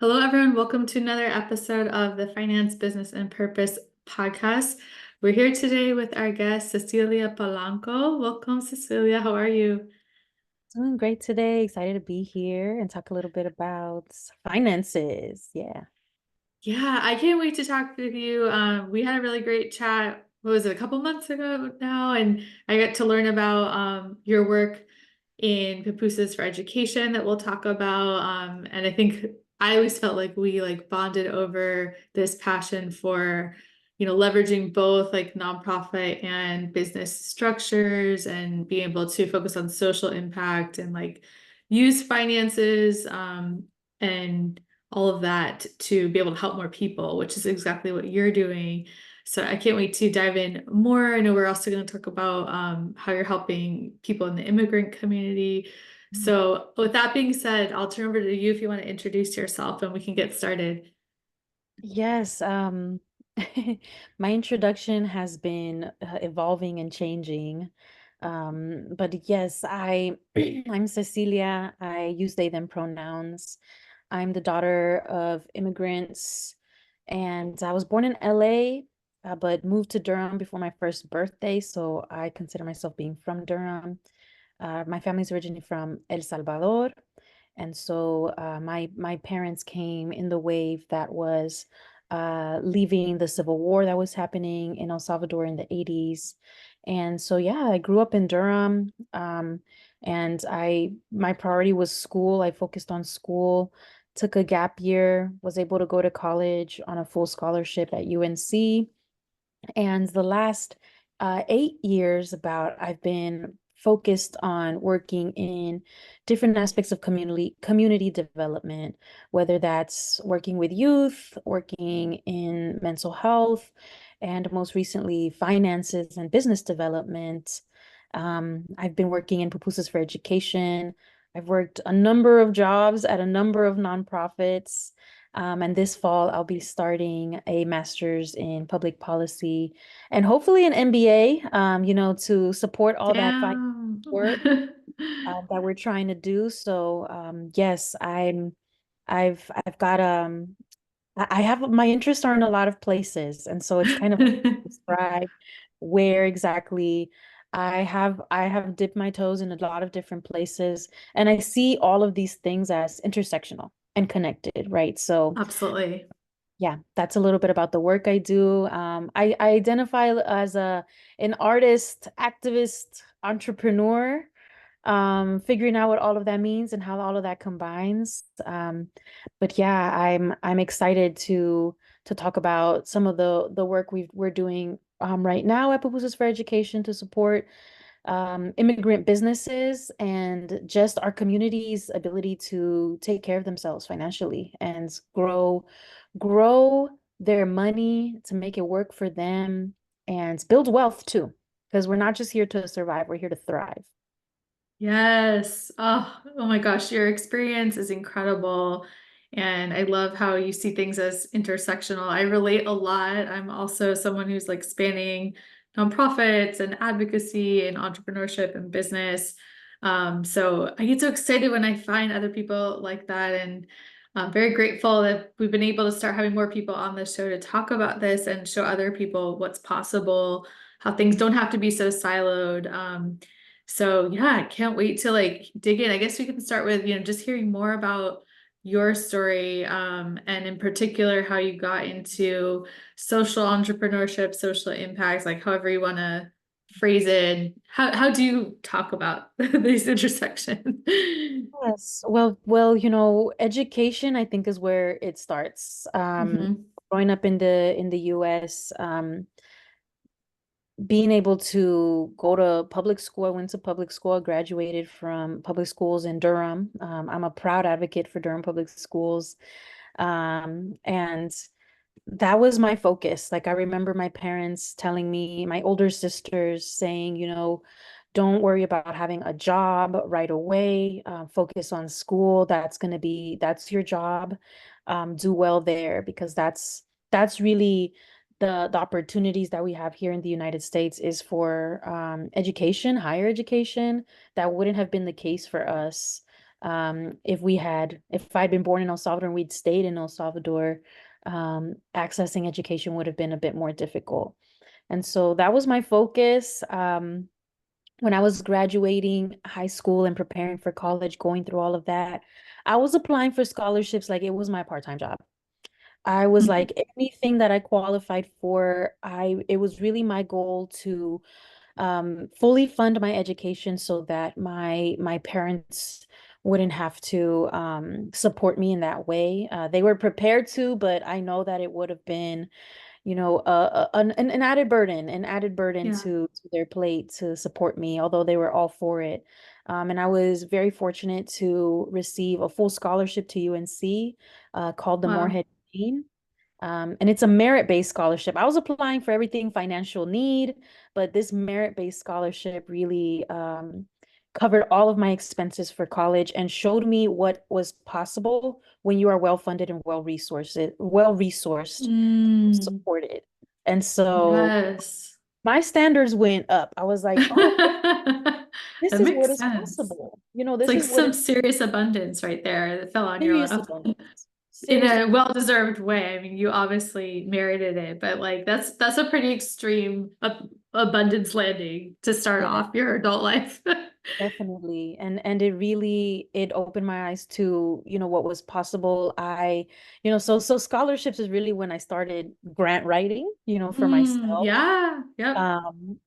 Hello, everyone. Welcome to another episode of the Finance, Business, and Purpose podcast. We're here today with our guest, Cecilia Polanco. Welcome, Cecilia. How are you? Doing great today. Excited to be here and talk a little bit about finances. Yeah. Yeah, I can't wait to talk with you. We had a really great chat. What was it, a couple months ago now? And I got to learn about your work in Pupusas for Education that we'll talk about. And I think I always felt like we bonded over this passion for, leveraging both like nonprofit and business structures and being able to focus on social impact and use finances and all of that to be able to help more people, which is exactly what you're doing. So I can't wait to dive in more. I know we're also going to talk about how you're helping people in the immigrant community. So with that being said, I'll turn over to you if you want to introduce yourself and we can get started. Yes. My introduction has been evolving and changing. But yes, I'm Cecilia. I use they, them pronouns. I'm the daughter of immigrants, and I was born in LA, but moved to Durham before my first birthday, so I consider myself being from Durham. My family's originally from El Salvador, and so my parents came in the wave that was leaving the civil war that was happening in El Salvador in the 80s. And so yeah, I grew up in Durham, and I my priority was school. I focused on school, took a gap year, was able to go to college on a full scholarship at UNC. And the last 8 years about I've been focused on working in different aspects of community development, whether that's working with youth, working in mental health, and most recently finances and business development. I've been working in Pupusas for Education. I've worked a number of jobs at a number of nonprofits. And this fall, I'll be starting a master's in public policy and hopefully an MBA, to support all that finance Damn. work that we're trying to do. So, yes, I've got, I have my interests are in a lot of places. And so it's kind of hard to describe where exactly I have dipped my toes in a lot of different places. And I see all of these things as intersectional and connected, right? So, Absolutely. yeah, that's a little bit about the work I do. I identify as an artist, activist, entrepreneur, figuring out what all of that means and how all of that combines. But yeah, I'm excited to talk about some of the work we're doing right now at Pupusas for Education to support immigrant businesses and just our community's ability to take care of themselves financially and grow their money to make it work for them and build wealth too. Because we're not just here to survive, we're here to thrive. Yes. Oh my gosh, your experience is incredible. And I love how you see things as intersectional. I relate a lot. I'm also someone who's like spanning nonprofits and advocacy and entrepreneurship and business. So I get so excited when I find other people like that. And I'm very grateful that we've been able to start having more people on the show to talk about this and show other people what's possible, how things don't have to be so siloed. So yeah, I can't wait to dig in. I guess we can start with, just hearing more about your story, and in particular how you got into social entrepreneurship, social impacts, like however you want to phrase it. How do you talk about these intersections? Yes. Well, education I think is where it starts. Mhm. Growing up in the US, being able to go to public school. I went to public school, I graduated from public schools in Durham. I'm a proud advocate for Durham public schools. And that was my focus. Like I remember my parents telling me, my older sisters saying, don't worry about having a job right away. Focus on school. That's your job. Do well there because that's really the opportunities that we have here in the United States is for education, higher education. That wouldn't have been the case for us If I'd been born in El Salvador and we'd stayed in El Salvador, accessing education would have been a bit more difficult. And so that was my focus. When I was graduating high school and preparing for college, going through all of that, I was applying for scholarships like it was my part-time job. I was Mhm. like anything that I qualified for, it was really my goal to fully fund my education so that my parents wouldn't have to support me in that way. They were prepared to, but I know that it would have been, an added burden Yeah. to their plate to support me, although they were all for it. And I was very fortunate to receive a full scholarship to UNC, called the Wow. Morehead Dean. And it's a merit-based scholarship. I was applying for everything financial need, but this merit-based scholarship really covered all of my expenses for college and showed me what was possible when you are well-funded and well-resourced, Mm, supported. And so yes. my standards went up. I was like, oh, this That is what makes is sense. possible. It's This like is what some is serious abundance right there that fell on your serious lap abundance. in Serious a abundance. well-deserved way. I mean, you obviously merited it, but like that's a pretty extreme abundance landing to start Yeah. off your adult life. Definitely. And it really it opened my eyes to, what was possible. So scholarships is really when I started grant writing, for Mm, myself. yeah, yep,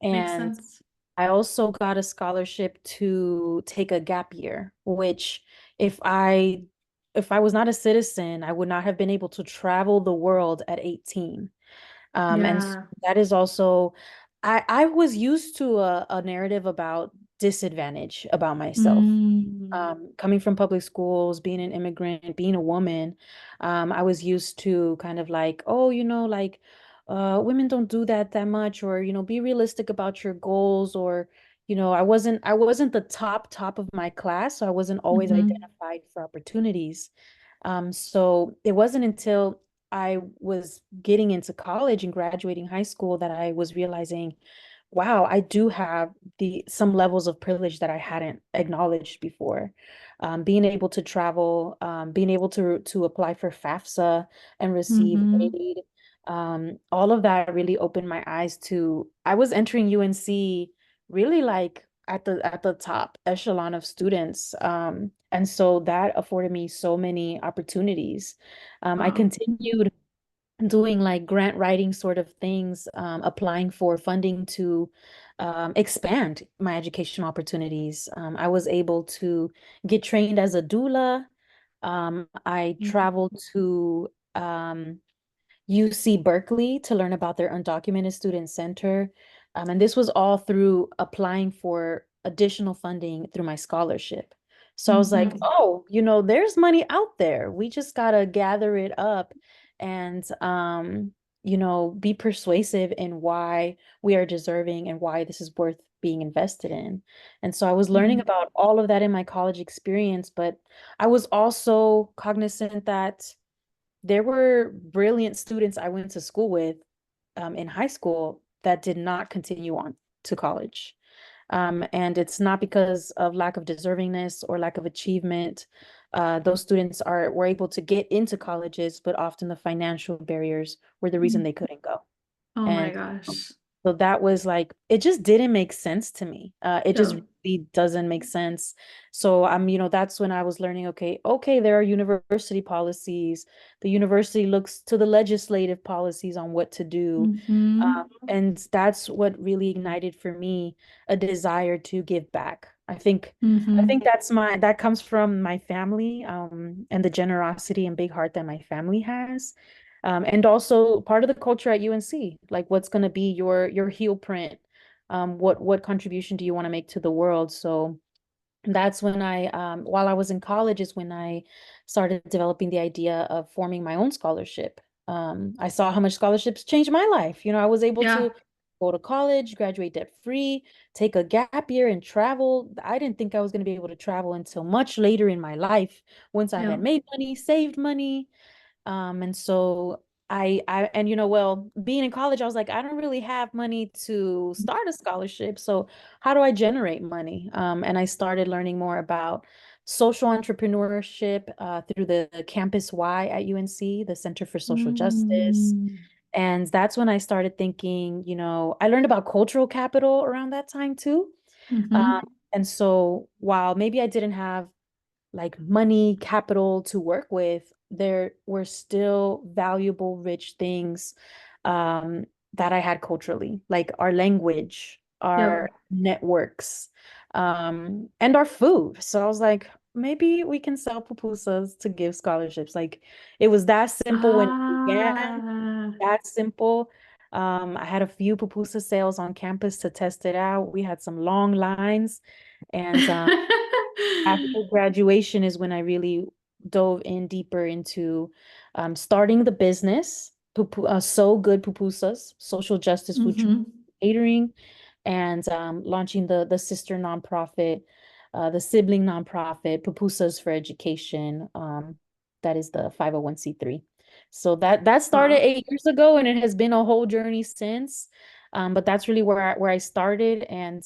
makes And sense. I also got a scholarship to take a gap year, which if I if I was not a citizen, I would not have been able to travel the world at 18. Yeah. That is also, I was used to a narrative about disadvantage about myself. Mm, Coming from public schools, being an immigrant, being a woman, I was used to kind of like, oh, women don't do that much, or, be realistic about your goals, or, I wasn't the top of my class, so I wasn't always hmm. identified for opportunities. So it wasn't until I was getting into college and graduating high school that I was realizing, wow, I do have the some levels of privilege that I hadn't acknowledged before. Being able to travel, being able to apply for FAFSA and receive Hmm. aid, all of that really opened my eyes to. I was entering UNC really like at the top echelon of students. And so that afforded me so many opportunities. I Wow. continued doing like grant writing sort of things, applying for funding to expand my education opportunities. I was able to get trained as a doula. I traveled to UC Berkeley to learn about their undocumented student center. And this was all through applying for additional funding through my scholarship. So I was like, Hmm. oh, there's money out there. We just gotta gather it up and be persuasive in why we are deserving and why this is worth being invested in. And so I was learning Hmm. about all of that in my college experience, but I was also cognizant that there were brilliant students I went to school with in high school that did not continue on to college. And it's not because of lack of deservingness or lack of achievement. Those students were able to get into colleges, but often the financial barriers were the reason they couldn't go. Oh my And gosh. so that was like, it just didn't make sense to me. It just Yeah. really doesn't make sense. So that's when I was learning, okay, there are university policies. The university looks to the legislative policies on what to do. Hmm. And that's what really ignited for me a desire to give back. I think Hmm. that comes from my family, and the generosity and big heart that my family has. And also part of the culture at UNC, like what's going to be your heel print? What contribution do you want to make to the world? So that's when while I was in college, is when I started developing the idea of forming my own scholarship. I saw how much scholarships changed my life. I was able Yeah. to go to college, graduate debt free, take a gap year and travel. I didn't think I was going to be able to travel until much later in my life, once I Yeah. had made money, saved money, and so well, being in college, I was like, I don't really have money to start a scholarship. So how do I generate money? And I started learning more about social entrepreneurship through the Campus Y at UNC, the Center for Social Justice. Mm. And that's when I started thinking, I learned about cultural capital around that time too. Um, Hmm. and so while maybe I didn't have like money capital to work with, there were still valuable, rich things um, that I had culturally, like our language, our Yep. networks, and our food. So I was like, maybe we can sell pupusas to give scholarships. Like it was that simple when it began, Ah. that simple. I had a few pupusa sales on campus to test it out. We had some long lines, and after graduation is when I really dove in deeper into starting the business, So Good Pupusas, social justice food Hmm. catering, and launching the sister nonprofit, the sibling nonprofit, Pupusas for Education. That is the 501(c)(3). So that started Wow. 8 years ago, and it has been a whole journey since. But that's really where I started, and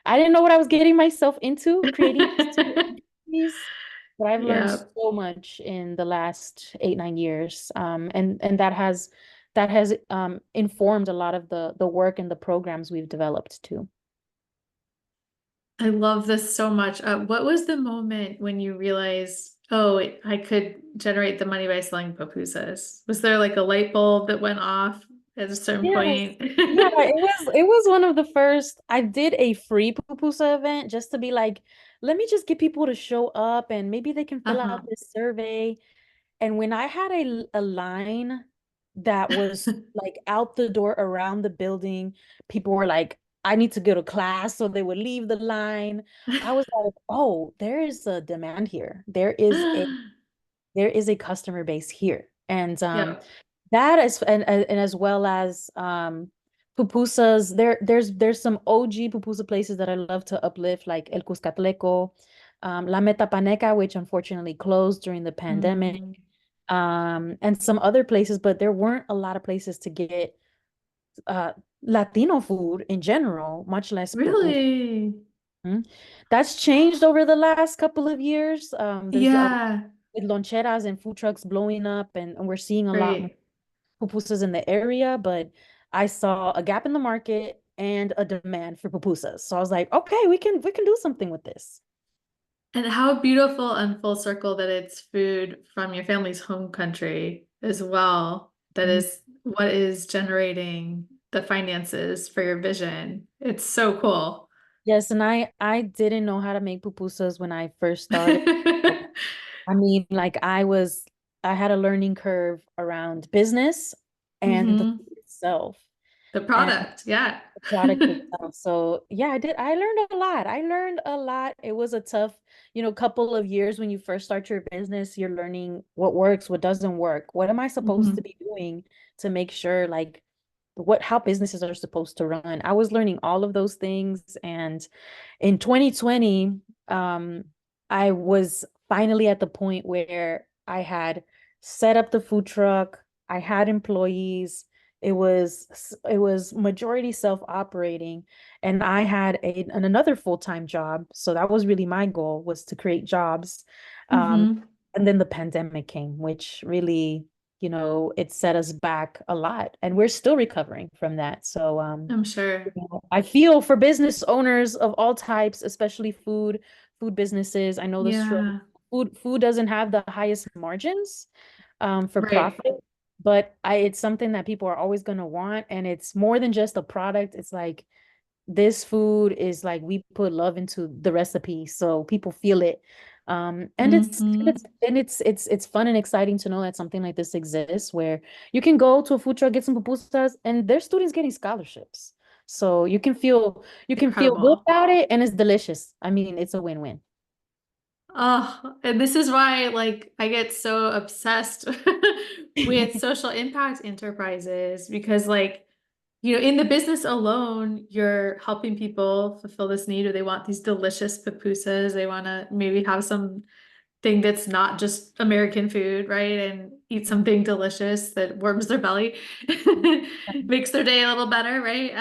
I didn't know what I was getting myself into creating these two entities, but I've learned Yeah. so much in the last 8, 9 years, and that has informed a lot of the work and the programs we've developed too. I love this so much. What was the moment when you realized, oh, I could generate the money by selling pupusas? Was there like a light bulb that went off at a certain Yes. point? Yeah, it was one of the first. I did a free pupusa event just to be like, let me just get people to show up and maybe they can fill out Uh-huh. this survey. And when I had a line that was like out the door around the building, people were like, I need to go to class, so they would leave the line. I was like, oh, there is a demand here. There is a customer base here. And Yep. that is and as well as pupusas, there's some OG pupusa places that I love to uplift, like El Cuscatleco, La Metapaneca, which unfortunately closed during the pandemic, Mm. and some other places, but there weren't a lot of places to get uh Latino food in general, much less pupusa. Really? Mhm. That's changed over the last couple of years. There's a Yeah. with loncheras and food trucks blowing up, and we're seeing a lot more Right. pupusas in the area, but I saw a gap in the market and a demand for pupusas. So I was like, okay, we can do something with this. And how beautiful and full circle that it's food from your family's home country as well. That Mhm. is what is generating the finances for your vision. It's so cool. Yes, and I didn't know how to make pupusas when I first started. I mean, like I had a learning curve around business and the Hmm. food itself. The And product, yeah. the product itself. So yeah, I did. I learned a lot. I learned a lot. It was a tough, couple of years when you first start your business. You're learning what works, what doesn't work. What am I supposed to Hmm. be doing to make sure like how businesses are supposed to run? I was learning all of those things. And in 2020, um, I was finally at the point where I had set up the food truck. I had employees. It was majority self-operating, and I had another full-time job. So that was really my goal, was to create jobs. Um, Hmm. and then the pandemic came, which really, it set us back a lot, and we're still recovering from that. So I'm sure. I feel for business owners of all types, especially food businesses. I know the struggle. Yeah. Food doesn't have the highest margins for Right. profit, but it's something that people are always going to want, and it's more than just a product. It's like this food is like we put love into the recipe, so people feel it. And it's and Hmm. it's and it's fun and exciting to know that something like this exists, where you can go to a food truck, get some pupusas, and there's students getting scholarships. So you can feel good Incredible. about it, and it's delicious. I mean, it's a win-win. Oh, and this is why like I get so obsessed with social impact enterprises because like in the business alone, you're helping people fulfill this need or they want these delicious pupusas. They want to maybe have something that's not just American food, right? And eat something delicious that warms their belly, makes their day a little better, right?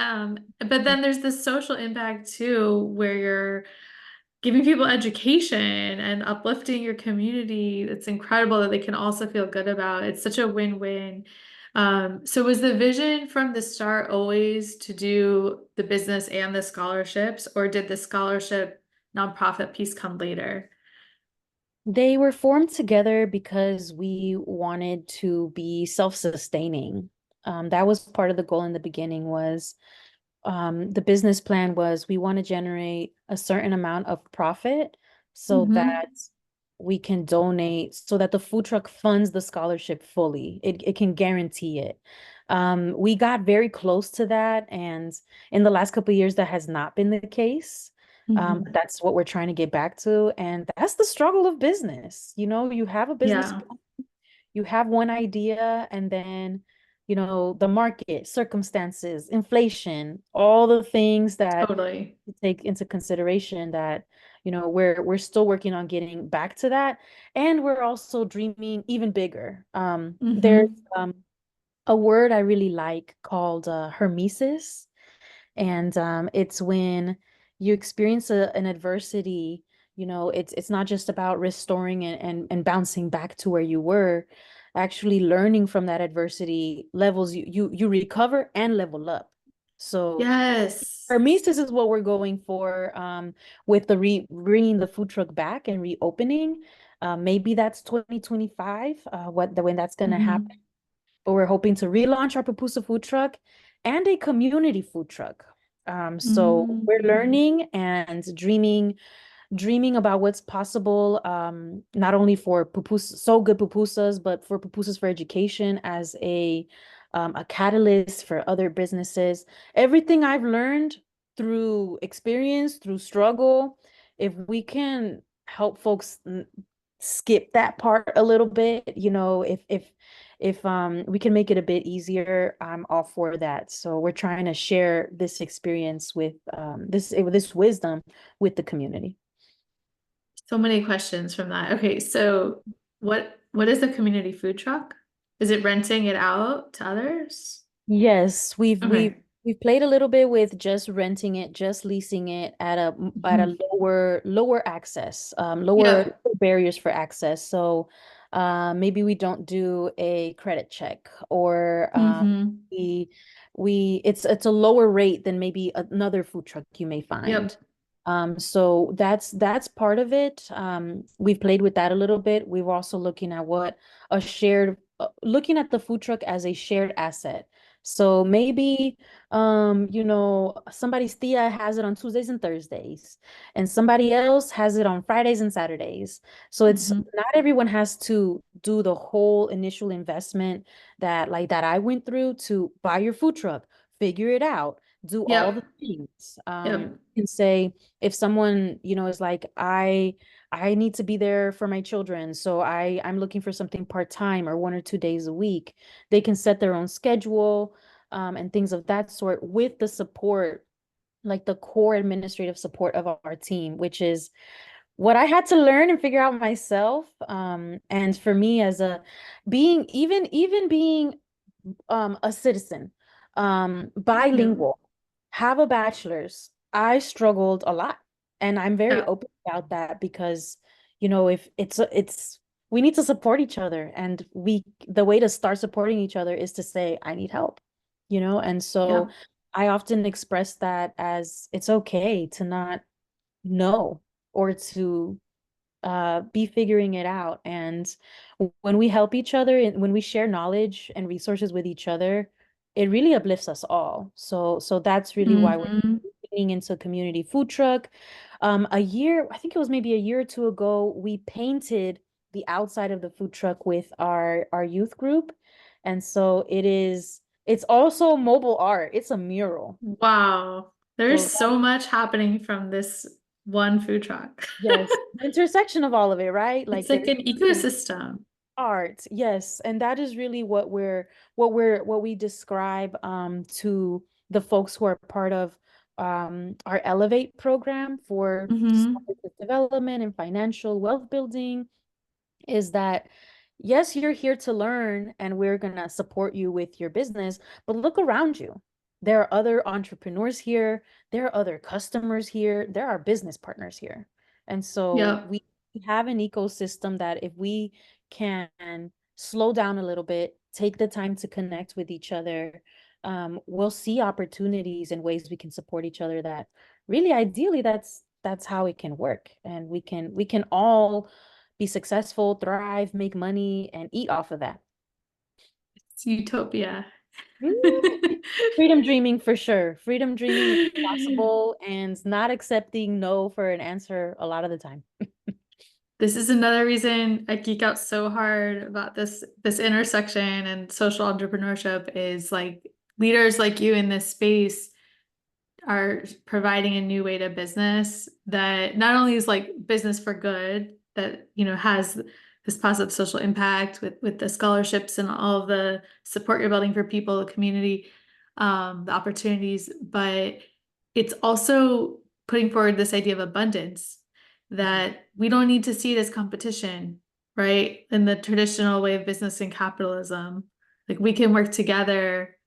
But then there's this social impact too, where you're giving people education and uplifting your community. It's incredible that they can also feel good about. It's such a win-win. So was the vision from the start always to do the business and the scholarships, or did the scholarship nonprofit piece come later? They were formed together because we wanted to be self-sustaining. That was part of the goal in the beginning was the business plan was we want to generate a certain amount of profit so that Mm-hmm. we can donate so that the food truck funds the scholarship fully. It can guarantee it. We got very close to that, and in the last couple of years, that has not been the case. But Mm-hmm. that's what we're trying to get back to, and that's the struggle of business. You know, you have a business, Yeah, you have one idea, and then, the market, circumstances, inflation, all the things that totally. to take into consideration that, we're still working on getting back to that. And we're also dreaming even bigger. There's Mm-hmm. um, a word I really like called hermesis. And it's when you experience an adversity, it's not just about restoring and bouncing back to where you were. Actually learning from that adversity levels you recover and level up. So Yes. Hermesis is what we're going for with the bringing the food truck back and reopening. Maybe that's 2025, when that's going to happen. Mm-hmm. But we're hoping to relaunch our pupusa food truck and a community food truck. So we're Mm-hmm. learning and dreaming about what's possible, not only for so good pupusas, but for pupusas for education as a catalyst for other businesses. Everything I've learned through experience, through struggle, if we can help folks skip that part a little bit, if we can make it a bit easier, I'm all for that. So we're trying to share this experience with this wisdom with the community. So many questions from that. Okay, so what is the community food truck? Is it renting it out to others? Yes, Okay. we've played a little bit with just renting it, just leasing it at a Mhm. lower access, lower Yep. barriers for access. So maybe we don't do a credit check, or Hmm. we it's a lower rate than maybe another food truck you may find. Yep. So that's part of it. We've played with that a little bit. We're also looking at looking at the food truck as a shared asset. So maybe, somebody's tia has it on Tuesdays and Thursdays, and somebody else has it on Fridays and Saturdays. So it's Hmm. not everyone has to do the whole initial investment that I went through to buy your food truck, figure it out, do all the Yep. things. Yep. You can say if someone, is like, I need to be there for my children, so I'm looking for something part-time or 1 or 2 days a week. They can set their own schedule, and things of that sort with the support, like the core administrative support of our team, which is what I had to learn and figure out myself. And for me, as a being even being a citizen, Yep. bilingual, have a bachelor's, I struggled a lot. And I'm very Yep. open about that because, if it's we need to support each other, and the way to start supporting each other is to say, I need help, and so Yep. I often express that as it's okay to not know, or to be figuring it out. And when we help each other and when we share knowledge and resources with each other, it really uplifts us all. So that's really why we're Hmm. getting into community food truck. I think it was maybe a year or two ago, we painted the outside of the food truck with our youth group. And so it's also mobile art. It's a mural. Wow. There's So so much happening from this one food truck. yes, the intersection of all of it, right? It's Like like there's an ecosystem. art, yes, and that is really what we describe to the folks who are part of our Elevate program for small Hmm. business development and financial wealth building, is that yes, you're here to learn and we're gonna support you with your business, but look around you. There are other entrepreneurs here, there are other customers here, there are business partners here. And so Yep. we have an ecosystem that if we can slow down a little bit, take the time to connect with each other, we'll see opportunities and ways we can support each other that really ideally that's how it can work. And we can all be successful, thrive, make money, and eat off of that. It's utopia. Woo! Freedom dreaming for sure. Freedom dreaming is possible and not accepting no for an answer a lot of the time. This is another reason I geek out so hard about this intersection and social entrepreneurship is like leaders like you in this space are providing a new way to business that not only is like business for good that has this positive social impact with the scholarships and all of the support you're building for people, the community, the opportunities, but it's also putting forward this idea of abundance Mhm. that we don't need to see it as competition, right? In the traditional way of business and capitalism, like we can work together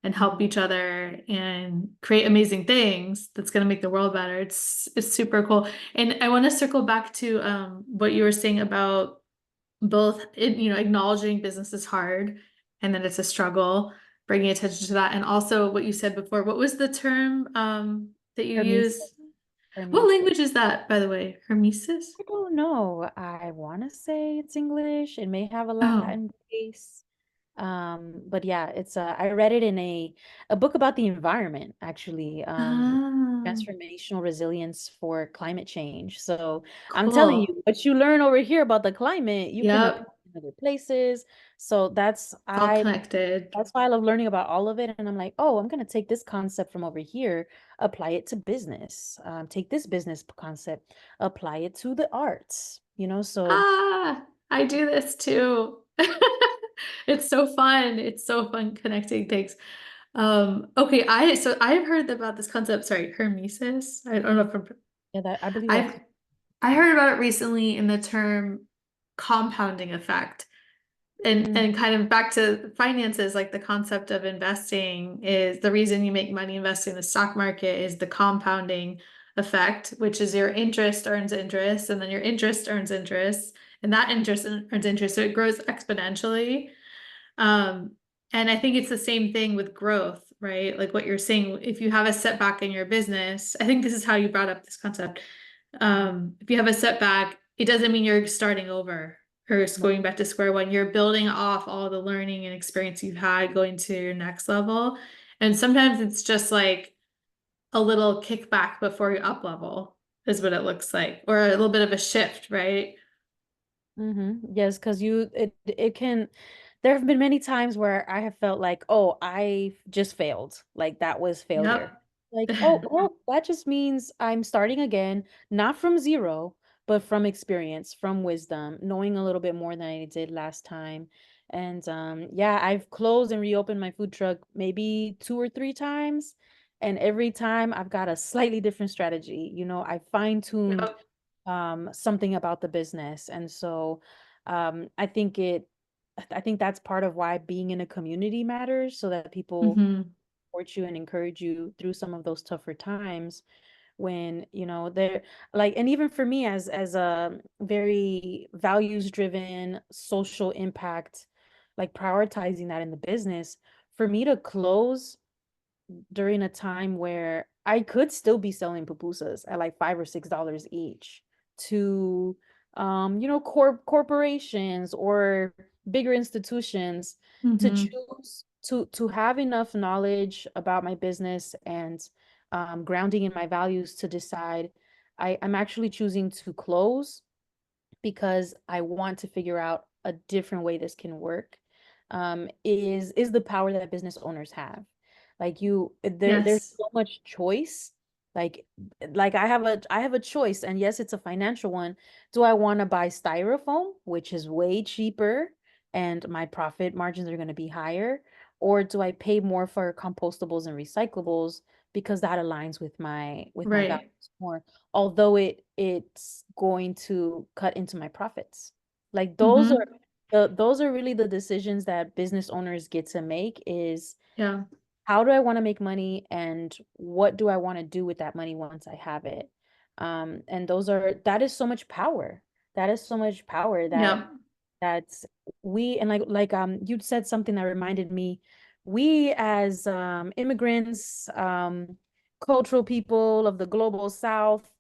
and help Mhm. each other and create amazing things that's going to make the world better. It's super cool. And I want to circle back to what you were saying about both acknowledging business is hard and that it's a struggle, bringing attention to that, and also what you said before. What was the term that you Hermes. use? What Hermes. language is that, by the way? Hermesis? I don't know. I want to say it's English. It may have a Oh. Latin base. But yeah, it's I read it in a book about the environment, actually. Ah, Transformational resilience for climate change. So I'm telling cool. you, what you learn over here about the climate, you can apply Yep. in other places. So It's all connected. that's why I love learning about all of it. And I'm like, oh, I'm gonna take this concept from over here, apply it to business. Take this business concept, apply it to the arts. So Ah, I do this too. It's so fun. It's so fun connecting things. Okay, I've heard about this concept, sorry, hermesis. I don't know if yeah, that I believe I've that's I heard about it recently in the term compounding effect. And Mhm. kind of back to finances, like the concept of investing is the reason you make money investing in the stock market is the compounding effect, which is your interest earns interest, and then your interest earns interest, and that interest earns interest. So it grows exponentially. Um, and I think it's the same thing with growth, right? Like what you're saying, if you have a setback in your business, I think this is how you brought up this concept. Mhm. If you have a setback, it doesn't mean you're starting over or it's No. going back to square one. You're building off all the learning and experience you've had going to your next level. And sometimes it's just like a little kickback before you up level is what it looks like, or a little bit of a shift, right? Yes, because it can. There have been many times where I have felt like, oh, I just failed. Like that was failure. Yep. Like, oh, well, that just means I'm starting again, not from zero, but from experience, from wisdom, knowing a little bit more than I did last time. And yeah, I've closed and reopened my food truck maybe 2 or 3 times. And every time I've got a slightly different strategy. I fine-tuned Yep. something about the business. And so I think that's part of why being in a community matters, so that people Hmm. support you and encourage you through some of those tougher times when they're like. And even for me, as a very values driven social impact, like prioritizing that in the business, for me to close during a time where I could still be selling pupusas at like $5 or $6 each to corporations or bigger institutions, to Hmm. choose to have enough knowledge about my business and grounding in my values to decide I'm actually choosing to close because I want to figure out a different way this can work, is the power that business owners have. Like there's Yes. so much choice. Like like I have a choice, and yes, it's a financial one. Do I want to buy styrofoam, which is way cheaper and my profit margins are going to be higher, or do I pay more for compostables and recyclables because that aligns with my values Right. more? Although it's going to cut into my profits. Like Hmm. those are really the decisions that business owners get to make, is Yeah. how do I want to make money and what do I want to do with that money once I have it? And that is so much power. That is so much power Yep. that's we, and you said something that reminded me, we as immigrants, cultural people of the global south,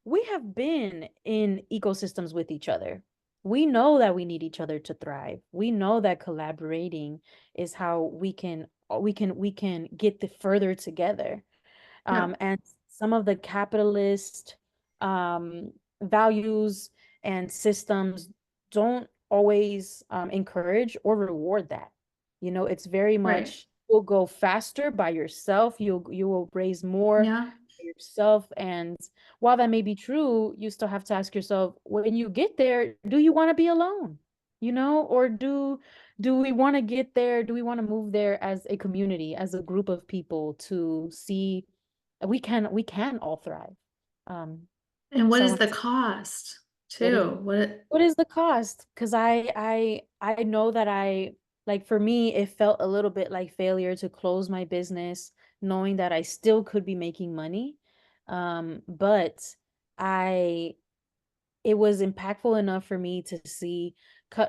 we have been in ecosystems with each other. We know that we need each other to thrive. We know that collaborating is how we can get the further together. Yep. And some of the capitalist um, values and systems don't always encourage or reward that. It's very Right. much, you'll go faster by yourself. You will raise more Yeah. by yourself. And while that may be true, you still have to ask yourself, when you get there, do you want to be alone? Or do we want to get there? Do we want to move there as a community, as a group of people to see we can all thrive. Um, And what so I is want the to, cost what is too? What what is the cost? Because I know that like, for me, it felt a little bit like failure to close my business, knowing that I still could be making money. But I it was impactful enough for me to see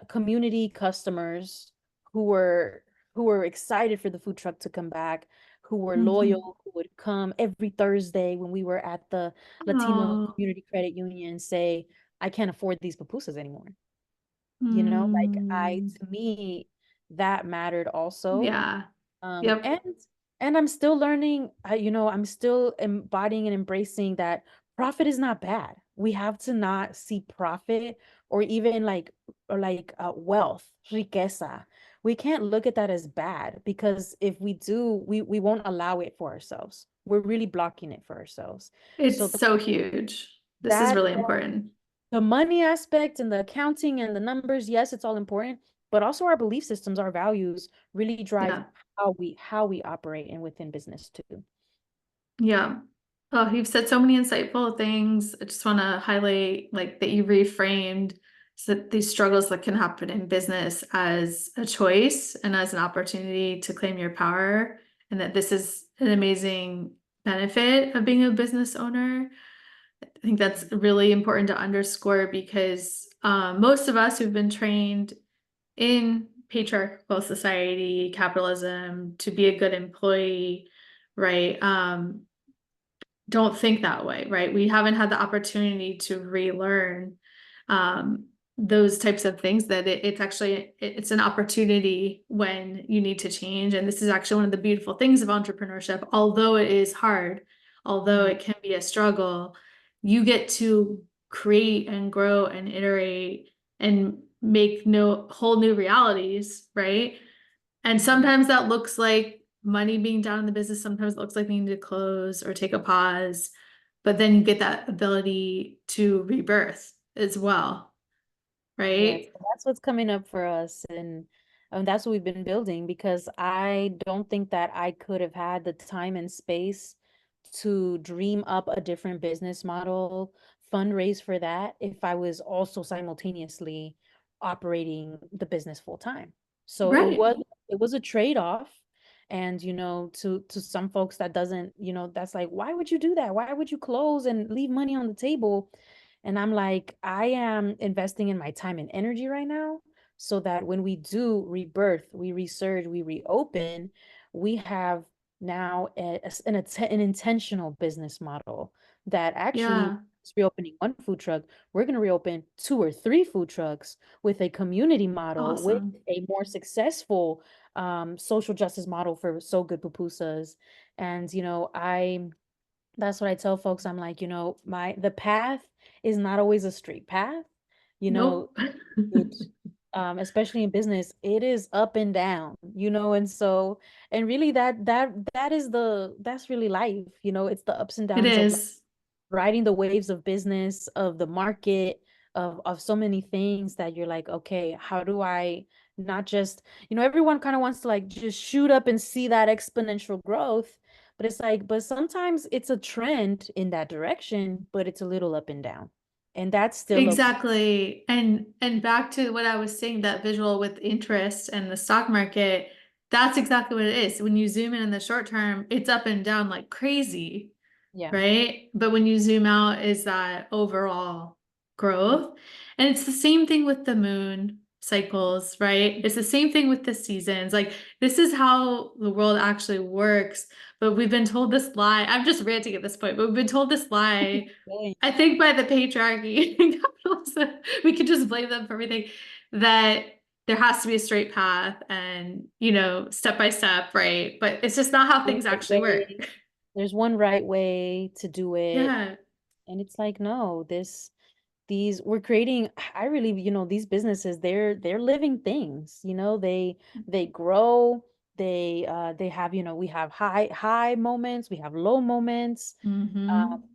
community customers who were excited for the food truck to come back, who were Mhm. loyal, who would come every Thursday when we were at the Latino Oh. Community Credit Union, say, I can't afford these pupusas anymore. Like, Mm. to me, that mattered also. Yeah. um Yep. and and I'm still learning. I'm still embodying and embracing that profit is not bad. We have to not see profit, or even wealth, riqueza. We can't look at that as bad, because if we do, we won't allow it for ourselves. We're really blocking it for ourselves. It's So so huge. This is that really important. the money aspect and the accounting and the numbers, yes, it's all important, but also our belief systems, our values really drive Yeah. how we operate and within business too. Yeah. Oh, you've said so many insightful things. I just want to highlight like that you reframed so that these struggles that can happen in business as a choice and as an opportunity to claim your power, and that this is an amazing benefit of being a business owner. I think that's really important to underscore because most of us who've been trained in patriarchal society, capitalism, to be a good employee, right? Don't think that way, right? We haven't had the opportunity to relearn um, those types of things that it's an opportunity when you need to change. And this is actually one of the beautiful things of entrepreneurship. Although it is hard, although Mhm. it can be a struggle, you get to create and grow and iterate and make no whole new realities, right? And Mhm. sometimes that looks like money being down in the business. Sometimes it looks like needing to close or take a pause. But then you get that ability to rebirth as well, Yes, right? that's what's coming up for us, and that's what we've been building, because I don't think that I could have had the time and space to dream up a different business model, fundraise for that, if I was also simultaneously operating the business full time. So Right. it was a trade-off. And to some folks, that doesn't, that's like, why would you do that? Why would you close and leave money on the table? And I'm like, I am investing in my time and energy right now, so that when we do rebirth, we resurge, we reopen, we have now an intentional business model that actually Yeah. is reopening one food truck. We're going to reopen two or three food trucks with a community model, with Awesome. a more successful social justice model for So Good Pupusas. And that's what I tell folks. I'm like, the path is not always a straight path. You know, Nope. it especially in business, it is up and down, and so, and really, that's really life. It's the ups and It downs of is. riding the waves of business, of the market, of so many things, that you're like, okay, how do I not just, everyone kind of wants to like just shoot up and see that exponential growth, but it's like, but sometimes it's a trend in that direction, but it's a little up and down. And that's still okay. Exactly. And back to what I was saying, that visual with interest and the stock market, that's exactly what it is. When you zoom in the short term, it's up and down like crazy. Yeah. right? But when you zoom out, is that overall growth. And it's the same thing with the moon cycles, right? It's the same thing with the seasons. Like, this is how the world actually works. But we've been told this lie. I'm just ranting at this point, but we've been told this lie, Okay. I think, by the patriarchy and capitalism. We could just blame them for everything, that there has to be a straight path and, step by step, right? But it's just not how The things right actually way. work. There's one right way to do it. Yeah. And it's like, no, these we're creating, I really, these businesses, they're living things, they grow, they have, we have high moments, we have low moments. Mm-hmm.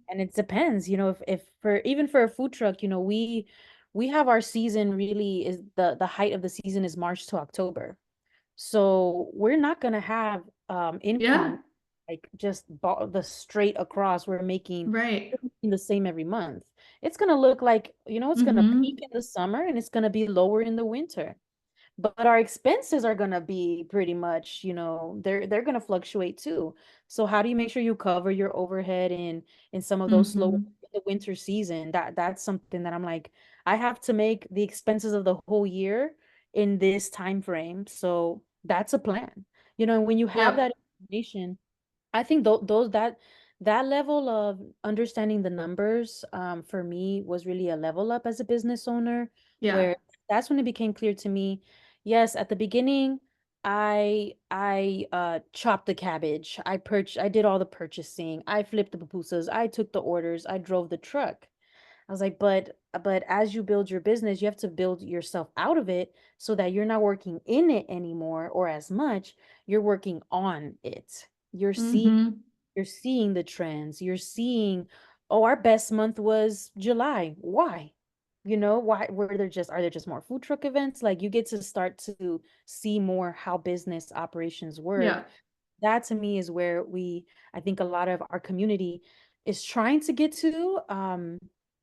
And it depends, if for even for a food truck, we have our season really is the height of the season is March to October. So we're not gonna have Yeah. income like just the straight across. Right. We're making the same every month. It's gonna look like, it's gonna peak Mm-hmm. in the summer and it's gonna be lower in the winter. But our expenses are gonna be pretty much, they're gonna fluctuate too. So how do you make sure you cover your overhead in some of those slow Mm-hmm. the winter season? That's something that I'm like, I have to make the expenses of the whole year in this time frame. So that's a plan. When you have Yep. that information, I think those that level of understanding the numbers for me was really a level up as a business owner, Yeah. where that's when it became clear to me. Yes, at the beginning, I chopped the cabbage. I did all the purchasing. I flipped the pupusas. I took the orders. I drove the truck. I was like, but as you build your business, you have to build yourself out of it so that you're not working in it anymore or as much. You're working on it. Mm-hmm. You're seeing the trends. You're seeing, oh, our best month was July. Why? Why are there just more food truck events? Like you get to start to see more how business operations work. Yeah. That to me is where I think a lot of our community is trying to get to,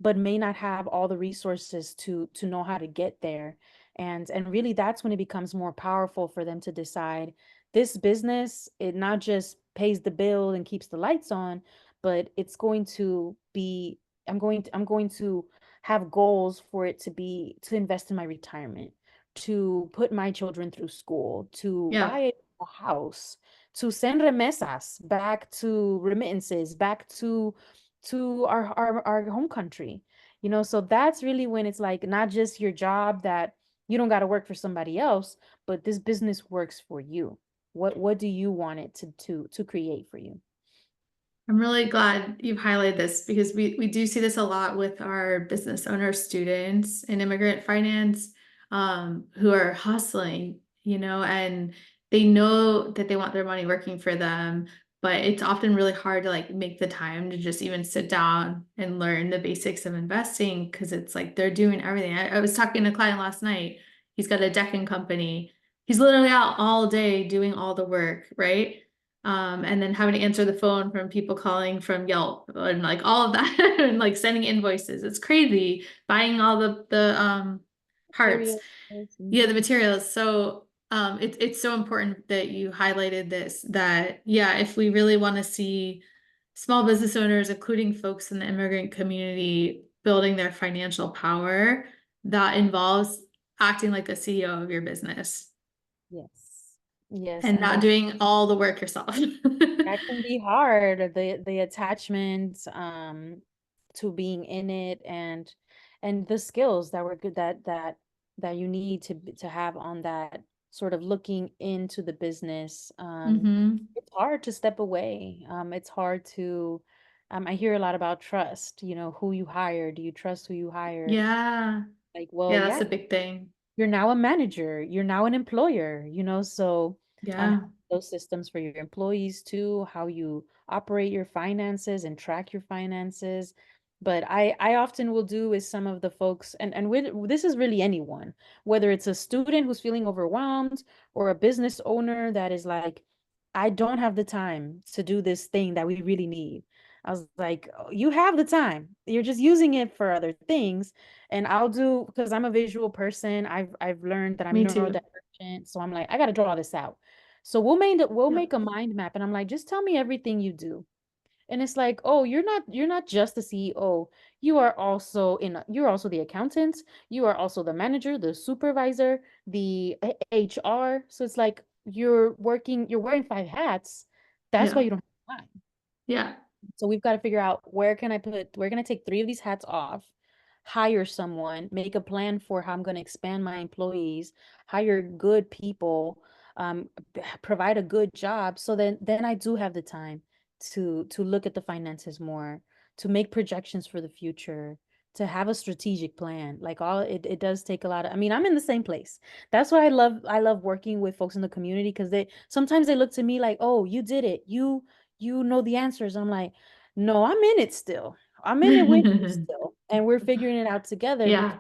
but may not have all the resources to know how to get there. And really that's when it becomes more powerful for them to decide this business, it not just pays the bill and keeps the lights on, but it's going to be, I'm going to have goals for it to invest in my retirement, to put my children through school, to Yeah. buy a house, to send remesas back to remittances back to our home country. So that's really when it's like not just your job that you don't got to work for somebody else, but this business works for you. What do you want it to create for you? I'm really glad you've highlighted this because we do see this a lot with our business owner students in immigrant finance, who are hustling, and they know that they want their money working for them, but it's often really hard to like make the time to just even sit down and learn the basics of investing because it's like they're doing everything. I was talking to a client last night. He's got a decking company. He's literally out all day doing all the work, right? And then having to answer the phone from people calling from Yelp and like all of that and like sending invoices. It's crazy buying all the parts. Materials. Yeah, Mhm. the materials. So it's so important that you highlighted this, that yeah, if we really want to see small business owners, including folks in the immigrant community, building their financial power, that involves acting like a CEO of your business Yes. Yes, and and not that doing all the work yourself. that can be hard, the attachment to being in it, and the skills that were good that you need to have on that sort of looking into the business. Hmm. It's hard to step away. It's hard to I hear a lot about trust, who you hire. Do you trust who you hired? Yeah. Like, well, Yeah, yeah, that's a big thing. you're now a manager, you're now an employer, so have Yeah. those systems for your employees too, how you operate your finances and track your finances. But I often will do with some of the folks, and this is really anyone, whether it's a student who's feeling overwhelmed or a business owner that is like, I don't have the time to do this thing that we really need. I was like, "Oh, you have the time. You're just using it for other things." And I'll do, because I'm a visual person. I've learned that I'm Me too. neurodivergent, so I'm like, I got to draw this out. So we'll Yep. make a mind map, and I'm like, just tell me everything you do. And it's like, oh, you're not just the CEO. You're also the accountant, you are also the manager, the supervisor, the HR. So it's like you're wearing five hats. That's why Yeah. you don't have time. Yeah. So we've got to figure out where can I take three of these hats off, hire someone, make a plan for how I'm going to expand my employees, hire good people, provide a good job. So then I do have the time to look at the finances more, to make projections for the future, to have a strategic plan. Like it does take a lot of, I mean, I'm in the same place. That's why I love working with folks in the community because they sometimes they look to me like, oh, you did it. You know the answers. I'm like, no, I'm in it still. I'm in it with you still. And we're figuring it out together because Yeah.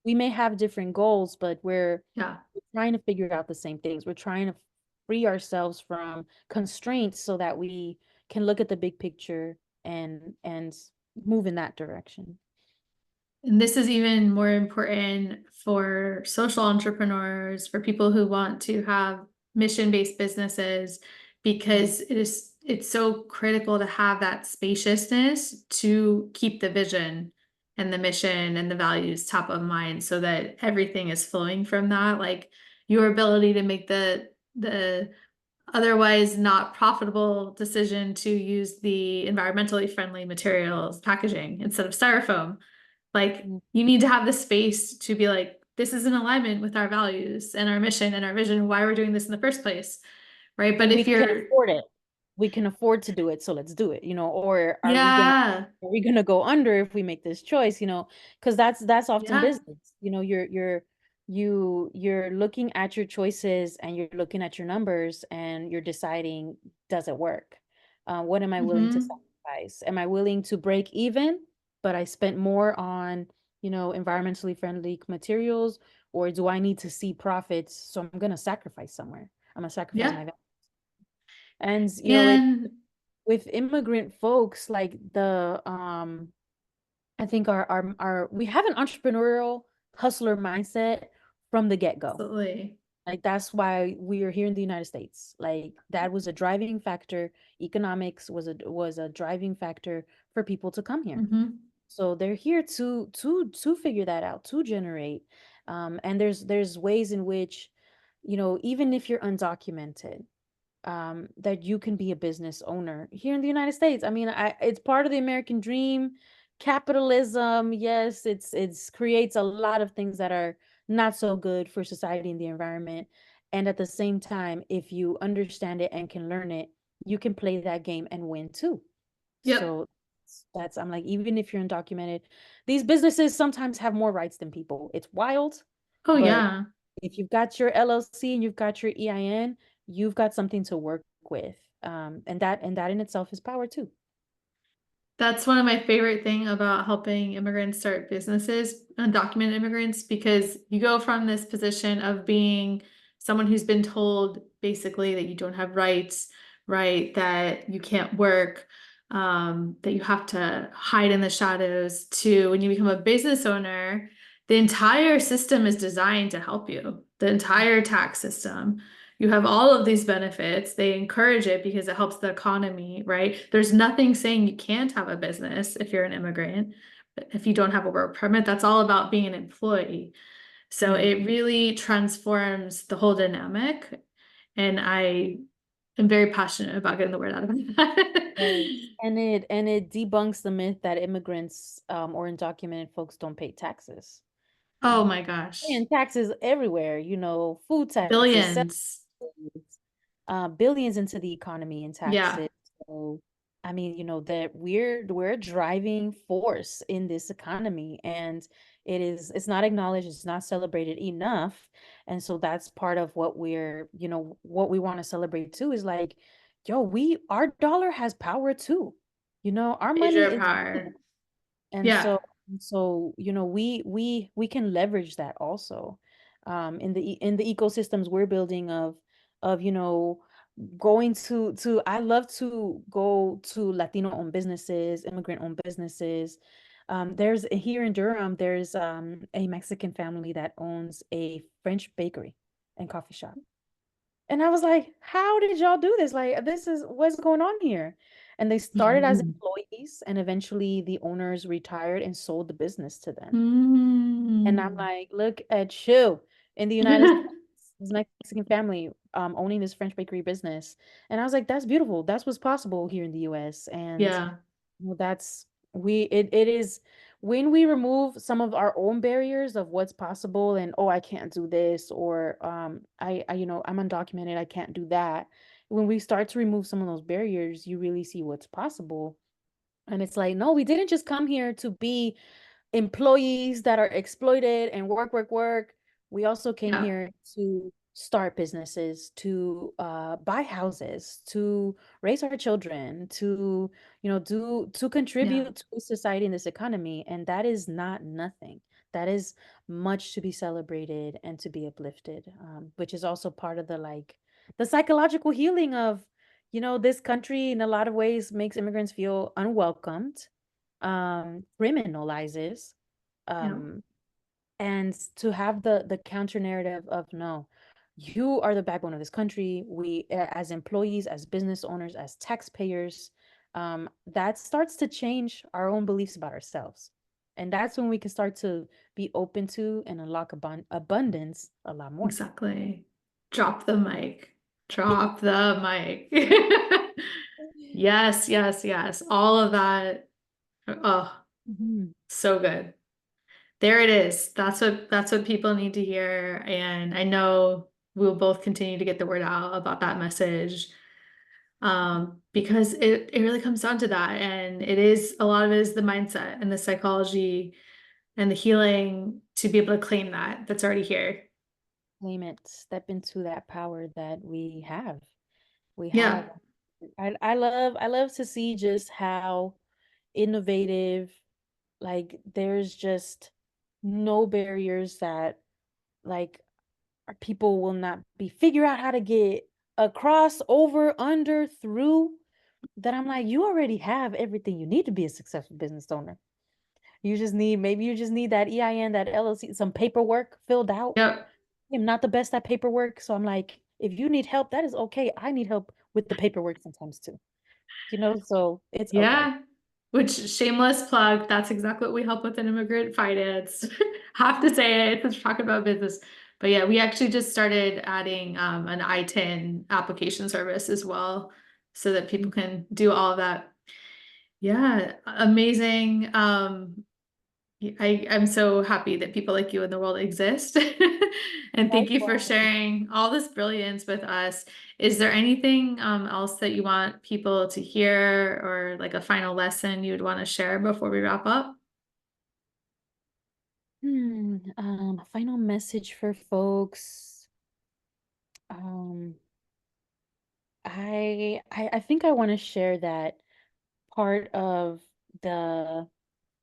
we may have different goals, but Yeah. we're trying to figure out the same things. We're trying to free ourselves from constraints so that we can look at the big picture and move in that direction. And this is even more important for social entrepreneurs, for people who want to have mission-based businesses, Mhm. because it's so critical to have that spaciousness to keep the vision and the mission and the values top of mind so that everything is flowing from that. Like your ability to make the otherwise not profitable decision to use the environmentally friendly materials packaging instead of styrofoam, like Mm. you need to have the space to be like, this is in alignment with our values and our mission and our vision, why we're doing this in the first place. Right. But And we if can you're, afford it. We can afford to do it, so let's do it, or yeah, are we gonna go under if we make this choice, because that's often yeah, business. You're looking at your choices and you're looking at your numbers and you're deciding, does it work? What am I willing to hmm, sacrifice? Am I willing to break even, but I spent more on, environmentally friendly materials, or do I need to see profits? So I'm gonna sacrifice somewhere. I'm gonna sacrifice yeah. my. And And with immigrant folks, like I think our we have an entrepreneurial hustler mindset from the get-go. absolutely. Like that's why we are here in the United States. Like that was a driving factor. Economics was a driving factor for people to come here. Hmm. So they're here to figure that out, to generate. And there's ways in which, even if you're undocumented, that you can be a business owner here in the United States. I mean, it's part of the American dream. Capitalism, yes, it's creates a lot of things that are not so good for society and the environment. And at the same time, if you understand it and can learn it, you can play that game and win too. Yep. So that's I'm like, even if you're undocumented, these businesses sometimes have more rights than people. It's wild, Oh, but yeah. if you've got your LLC and you've got your EIN, you've got something to work with. And that in itself is power too. That's one of my favorite thing about helping immigrants start businesses, undocumented immigrants, because you go from this position of being someone who's been told basically that you don't have rights, right? That you can't work, that you have to hide in the shadows, to when you become a business owner, the entire system is designed to help you. The entire tax system. You have all of these benefits. They encourage it because it helps the economy, right? There's nothing saying you can't have a business if you're an immigrant. But if you don't have a work permit, that's all about being an employee. So Mhm. it really transforms the whole dynamic. And I am very passionate about getting the word out about that. Yes. And it debunks the myth that immigrants or undocumented folks don't pay taxes. Oh Um, my gosh. and taxes everywhere, food taxes, Billions. billions into the economy in Yeah, taxes. So, I mean, that we're a driving force in this economy, and it's not acknowledged, it's not celebrated enough. And so that's part of what we want to celebrate too is like, yo, our dollar has power too. Our major money is real. power. And Yeah, so we can leverage that also, in the ecosystems we're building of going to I love to go to Latino owned businesses, immigrant owned businesses. There's here in Durham, there's a Mexican family that owns a French bakery and coffee shop. And I was like, how did y'all do this? Like, this is what's going on here. And they started as Mhm. employees, and eventually the owners retired and sold the business to them. And I'm Mm. like, look at you in the United States, this Mexican family owning this French bakery business. And I was like, that's beautiful. That's what's possible here in the US. And Yeah, well, that's it is when we remove some of our own barriers of what's possible and oh, I can't do this or I I'm undocumented, I can't do that. When we start to remove some of those barriers, you really see what's possible. And it's like, no, we didn't just come here to be employees that are exploited and work, work, work. We also came yeah, here to start businesses, to buy houses, to raise our children, to do to yeah, contribute to society in this economy, and that is not nothing. That is much to be celebrated and to be uplifted, which is also part of the like the psychological healing of this country in a lot of ways makes immigrants feel unwelcomed, criminalizes, yeah, um, and to have the counter narrative of no, you are the backbone of this country. We, as employees, as business owners, as taxpayers, that starts to change our own beliefs about ourselves, and that's when we can start to be open to and unlock abundance a lot more. exactly. Drop the mic. Drop the mic. Yes, yes, yes. All of that. Oh, Mhm. so good. There it is. That's what people need to hear. And I know we'll both continue to get the word out about that message. Because it really comes down to that. And it is a lot of it is the mindset and the psychology and the healing to be able to claim that that's already here. Claim it. Step into that power that we have. We have. Yeah. I love to see just how innovative, like there's just no barriers that like our people will not be figure out how to get across, over, under, through, that I'm like, you already have everything you need to be a successful business owner. You just need, maybe you just need that EIN, that LLC, some paperwork filled out. Yep. I'm not the best at paperwork, so I'm like, if you need help, that is okay. I need help with the paperwork sometimes too. So it's okay. Yeah. Which shameless plug, that's exactly what we help with in immigrant finance. Have to say it because we're talking about business. But yeah, we actually just started adding an I-10 application service as well so that people can do all of that. Yeah, amazing. I'm so happy that people like you in the world exist. And thank you for Likewise. sharing all this brilliance with us. Is there anything else that you want people to hear or like a final lesson you would want to share before we wrap up? Final message for folks. Um, I think I want to share that part of the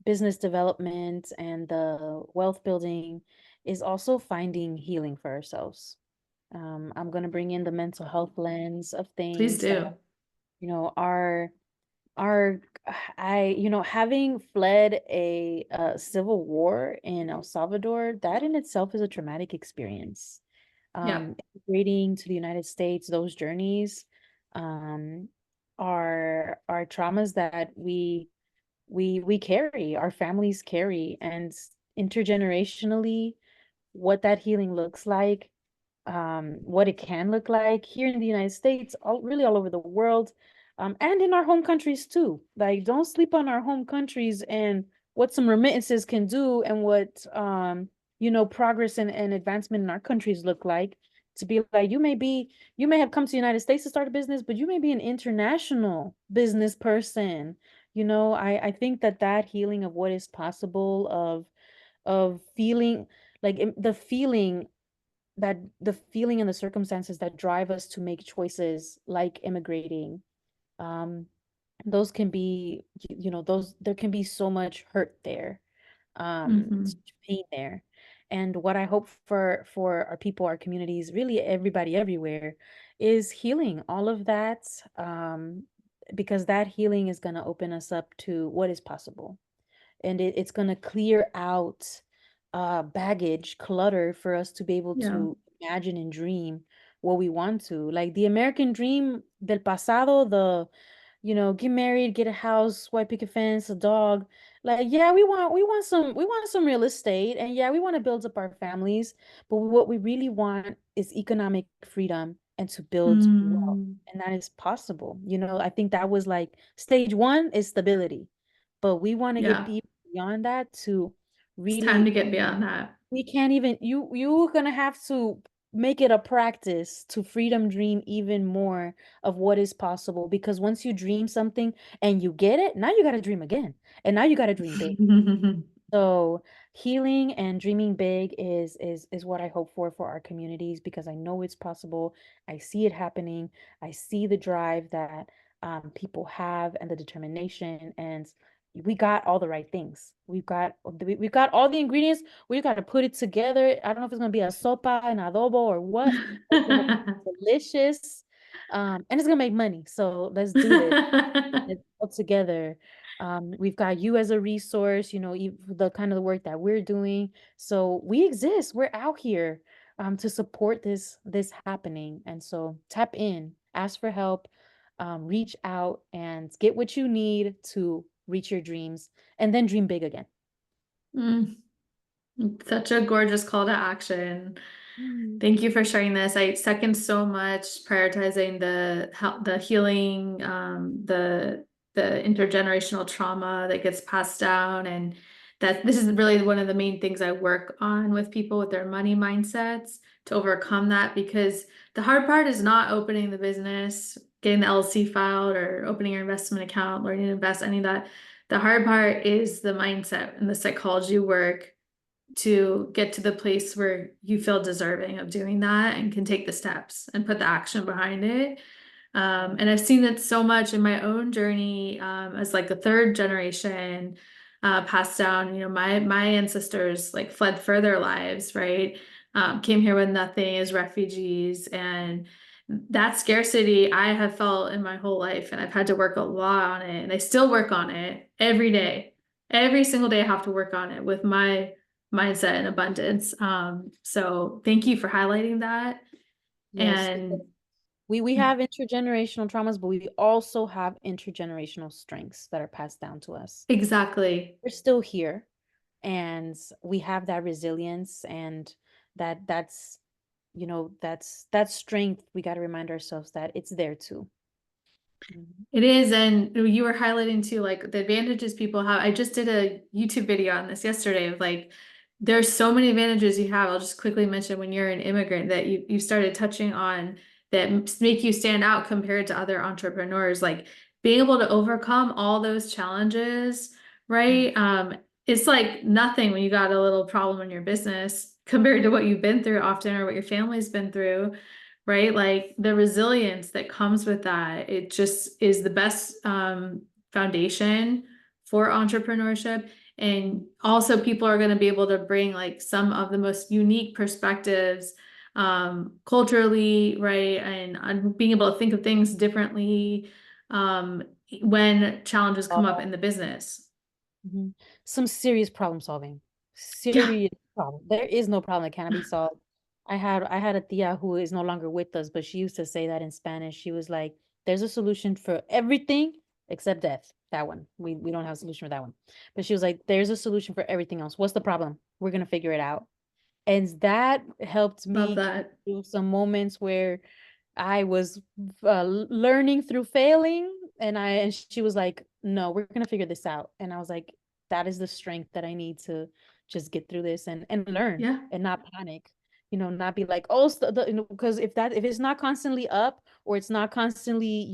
business development and the wealth building is also finding healing for ourselves. I'm going to bring in the mental health lens of Please things that, do. you know, are having fled a civil war in El Salvador, that in itself is a traumatic experience. Yeah. Immigrating to the United States, those journeys um, are traumas that we carry, our families carry, and intergenerationally, what that healing looks like, what it can look like here in the United States, really all over the world, and in our home countries too. Like, don't sleep on our home countries and what some remittances can do, and what progress and advancement in our countries look like. To be like, you may have come to the United States to start a business, but you may be an international business person. I think that healing of what is possible, of feeling like the feeling and the circumstances that drive us to make choices like immigrating, um those can be, those there can be so much hurt there, Hmm. such pain there. And what I hope for our people, our communities, really everybody everywhere, is healing all of that, because that healing is going to open us up to what is possible, and it's going to clear out baggage, clutter, for us to be able Yeah. to imagine and dream what we want to. Like the American dream del pasado, get married, get a house, white picket fence, a dog. Like, yeah, we want some real estate, and yeah, we want to build up our families, but what we really want is economic freedom and to build wealth. Mm, And that is possible. I think that was like stage one is stability. But we want to get yeah, beyond that to it's time really to get beyond that. we can't even you're gonna have to make it a practice to freedom dream even more of what is possible, because once you dream something and you get it, now you got to dream again, and now you got to dream big. So healing and dreaming big is what I hope for our communities, because I know it's possible. I see it happening. I see the drive that people have and the determination, and we got all the right things. We've got all the ingredients. We got to put it together. I don't know if it's gonna be a sopa, an adobo, or what. But it's gonna be delicious, and it's gonna make money. So let's do this. It's all together. We've got you as a resource, the kind of the work that we're doing. So we exist. We're out here to support this happening. And so tap in, ask for help, reach out and get what you need to reach your dreams, and then dream big again. Mm, such a gorgeous call to action. Mm. Thank you for sharing this. I second so much prioritizing the healing, the intergenerational trauma that gets passed down, and that this is really one of the main things I work on with people with their money mindsets to overcome that, because the hard part is not opening the business, getting the LLC filed, or opening your investment account, learning to invest, any of that. The hard part is the mindset and the psychology work to get to the place where you feel deserving of doing that and can take the steps and put the action behind it. And I've seen it so much in my own journey, as like a third generation passed down. My ancestors like fled for their lives, right? Came here with nothing as refugees, and that scarcity I have felt in my whole life, and I've had to work a lot on it, and I still work on it every day. Every single day I have to work on it with my mindset and abundance. So thank you for highlighting that. Yes, And we have intergenerational traumas, but we also have intergenerational strengths that are passed down to us. exactly. We're still here, and we have that resilience, and that's that strength. We got to remind ourselves that it's there too. Mhm. It is, and you were highlighting too, like the advantages people have. I just did a YouTube video on this yesterday of like, there's so many advantages you have. I'll just quickly mention when you're an immigrant that you started touching on that make you stand out compared to other entrepreneurs, like being able to overcome all those challenges, right? It's like nothing when you got a little problem in your business compared to what you've been through often or what your family's been through, right? Like the resilience that comes with that, it just is the best foundation for entrepreneurship. And also, people are going to be able to bring like some of the most unique perspectives culturally, right? And being able to think of things differently um, when challenges come up in the business. Mhm. Some serious problem solving. Yeah, Serious problem. There is no problem that cannot be solved. I had a tia who is no longer with us, but she used to say that in Spanish. She was like, "There's a solution for everything except death." That one. We don't have a solution for that one. But she was like, "There's a solution for everything else. What's the problem? We're gonna figure it out." And that helped love me get that. through some moments where I was learning through failing, and she was like, "No, we're gonna figure this out." And I was like, "That is the strength that I need to just get through this and learn Yeah, and not panic." Not be like, "Oh, because if it's not constantly up, or it's not constantly,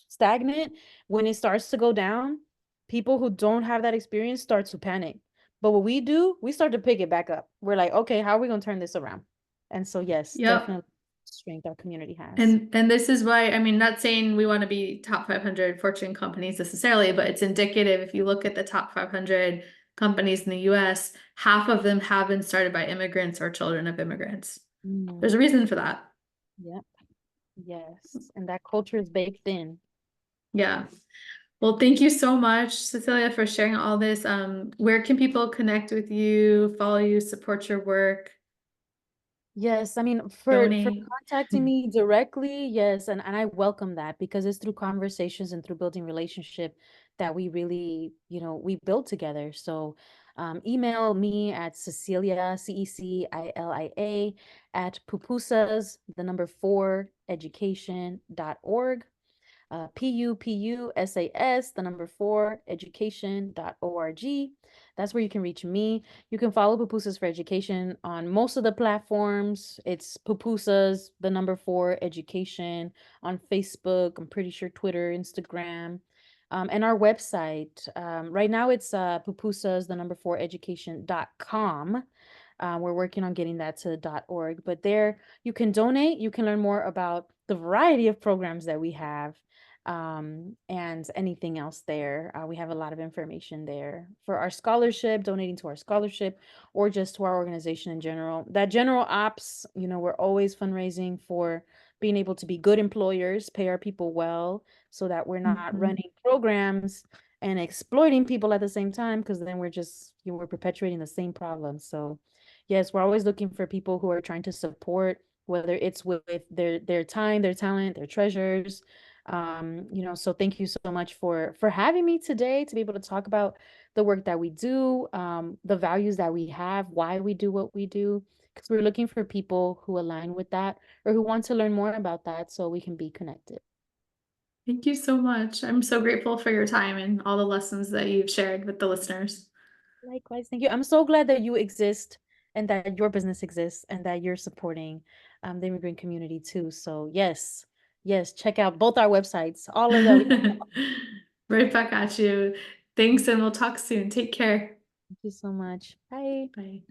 stagnant, when it starts to go down, people who don't have that experience start to panic. But what we do, we start to pick it back up. We're like, okay, how are we gonna turn this around?" And so, yes, yep. definitely strength our community has. And this is why, I mean, not saying we want to be top 500 Fortune companies necessarily, but it's indicative. If you look at the top 500 companies in the US, half of them have been started by immigrants or children of immigrants. There's Mm, a reason for that. yep, yes. And that culture is baked in. Yeah. Well, thank you so much, Cecilia, for sharing all this. Where can people connect with you, follow you, support your work? Yes, I mean, for donate. contacting me directly, yes, and I welcome that because it's through conversations and through building relationship that we really, we build together. So, email me at Cecilia, Cecilia, at pupusas, the number four, education.org. PUPUSAS, the number four, education.org. That's where you can reach me. You can follow Pupusas for Education on most of the platforms. It's Pupusas, the number four, education on Facebook. I'm pretty sure Twitter, Instagram. And our website. Right now it's pupusas, the number four, education.com. We're working on getting that to .org, but there you can donate. You can learn more about the variety of programs that we have and anything else there. We have a lot of information there for our scholarship, donating to our scholarship, or just to our organization in general. That general ops, we're always fundraising for being able to be good employers, pay our people well, so that we're not Mhm. running programs and exploiting people at the same time, because then we're just, we're perpetuating the same problem. So, yes, we're always looking for people who are trying to support, whether it's with their time, their talent, their treasures, so thank you so much for having me today to be able to talk about the work that we do, the values that we have, why we do what we do, because we're looking for people who align with that or who want to learn more about that so we can be connected. Thank you so much. I'm so grateful for your time and all the lessons that you've shared with the listeners. Likewise, thank you. I'm so glad that you exist and that your business exists and that you're supporting the immigrant community too. So yes, yes, check out both our websites, all of that we have. Right back at you. Thanks, and we'll talk soon. Take care. Thank you so much. Bye. Bye.